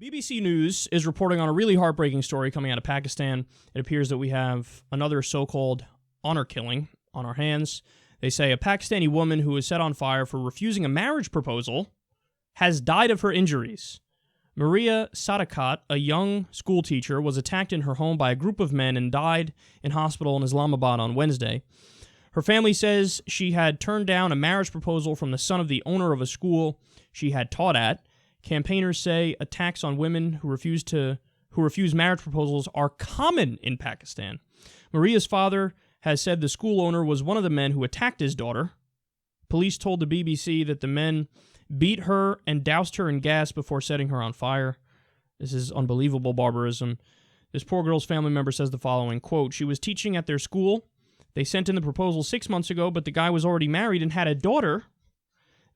BBC News is reporting on a really heartbreaking story coming out of Pakistan. It appears that we have another so-called honor killing on our hands. They say a Pakistani woman who was set on fire for refusing a marriage proposal has died of her injuries. Maria Sadaqat, a young schoolteacher, was attacked in her home by a group of men and died in hospital in Islamabad on Wednesday. Her family says she had turned down a marriage proposal from the son of the owner of a school she had taught at. Campaigners say attacks on women who refuse marriage proposals are common in Pakistan. Maria's father has said the school owner was one of the men who attacked his daughter. Police told the BBC that the men beat her and doused her in gas before setting her on fire. This is unbelievable barbarism. This poor girl's family member says the following, quote, "She was teaching at their school. They sent in the proposal 6 months ago, but the guy was already married and had a daughter.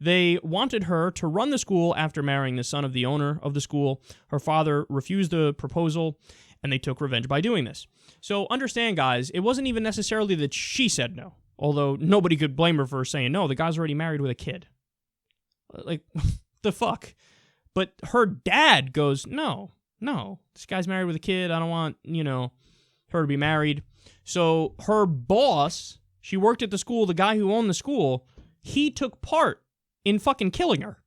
They wanted her to run the school after marrying the son of the owner of the school. Her father refused the proposal, and they took revenge by doing this." So understand, guys, it wasn't even necessarily that she said no, although nobody could blame her for saying no. The guy's already married with a kid. Like, the fuck? But her dad goes, no, this guy's married with a kid. I don't want, her to be married. So her boss, she worked at the school, the guy who owned the school, he took part in fucking killing her.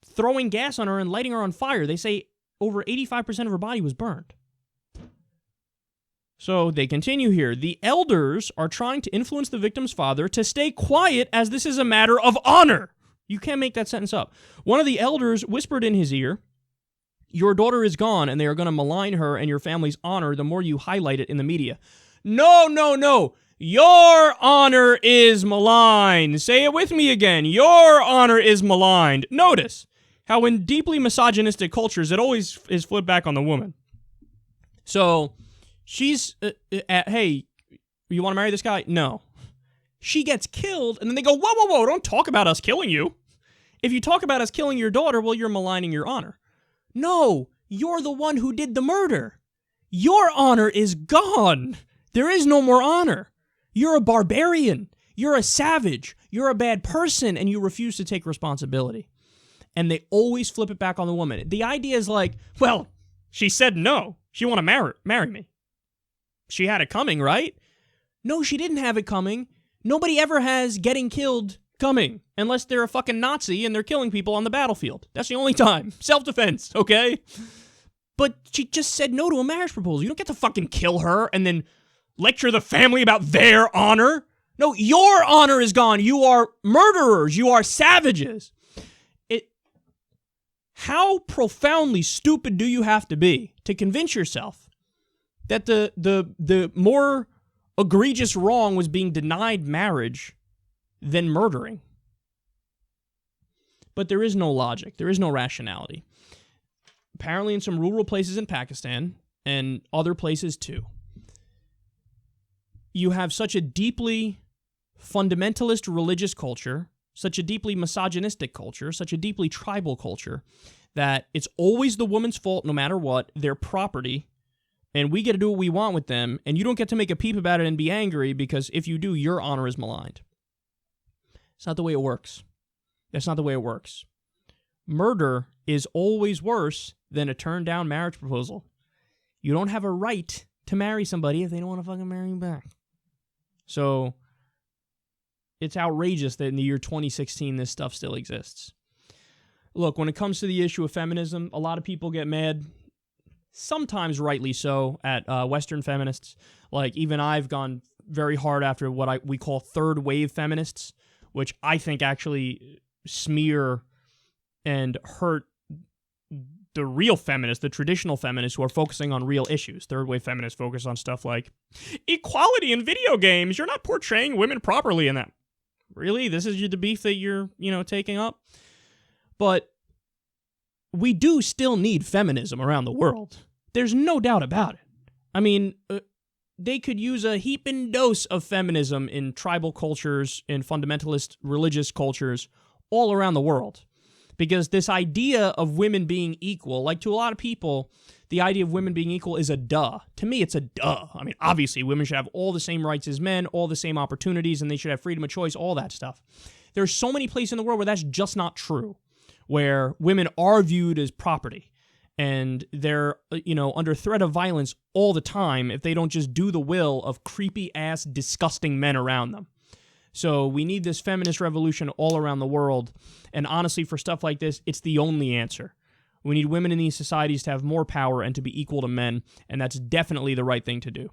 Throwing gas on her and lighting her on fire. They say over 85% of her body was burned. So they continue here. The elders are trying to influence the victim's father to stay quiet as this is a matter of honor. You can't make that sentence up. One of the elders whispered in his ear, "Your daughter is gone, and they are going to malign her and your family's honor the more you highlight it in the media." No. Your honor is maligned. Say it with me again. Your honor is maligned. Notice how in deeply misogynistic cultures, it always is flipped back on the woman. So she's, hey, you want to marry this guy? No. She gets killed, and then they go, whoa, don't talk about us killing you. If you talk about us killing your daughter, well, you're maligning your honor. No, you're the one who did the murder. Your honor is gone. There is no more honor. You're a barbarian. You're a savage. You're a bad person, and you refuse to take responsibility. And they always flip it back on the woman. The idea is like, well, she said no. She want to marry me. She had it coming, right? No, she didn't have it coming. Nobody ever has getting killed coming, unless they're a fucking Nazi and they're killing people on the battlefield. That's the only time. Self-defense, okay? But she just said no to a marriage proposal. You don't get to fucking kill her and then lecture the family about their honor. No, your honor is gone. You are murderers. You are savages. How profoundly stupid do you have to be to convince yourself that the more egregious wrong was being denied marriage than murdering? But there is no logic. There is no rationality. Apparently in some rural places in Pakistan and other places too, you have such a deeply fundamentalist religious culture, such a deeply misogynistic culture, such a deeply tribal culture, that it's always the woman's fault no matter what, their property, and we get to do what we want with them, and you don't get to make a peep about it and be angry, because if you do, your honor is maligned. It's not the way it works. That's not the way it works. Murder is always worse than a turned-down marriage proposal. You don't have a right to marry somebody if they don't want to fucking marry you back. So it's outrageous that in the year 2016 this stuff still exists. Look, when it comes to the issue of feminism, a lot of people get mad, sometimes rightly so, at Western feminists. Like, even I've gone very hard after what we call third-wave feminists, which I think actually smear and hurt the real feminists, the traditional feminists who are focusing on real issues. Third-wave feminists focus on stuff like equality in video games. You're not portraying women properly in that. Really? This is the beef that you're, taking up? But we do still need feminism around the world. There's no doubt about it. I mean, they could use a heaping dose of feminism in tribal cultures, in fundamentalist religious cultures all around the world. Because this idea of women being equal, like to a lot of people, the idea of women being equal is a duh. To me, it's a duh. I mean, obviously, women should have all the same rights as men, all the same opportunities, and they should have freedom of choice, all that stuff. There's so many places in the world where that's just not true, where women are viewed as property. and they're, under threat of violence all the time if they don't just do the will of creepy-ass, disgusting men around them. So we need this feminist revolution all around the world, and honestly, for stuff like this, it's the only answer. We need women in these societies to have more power and to be equal to men, and that's definitely the right thing to do.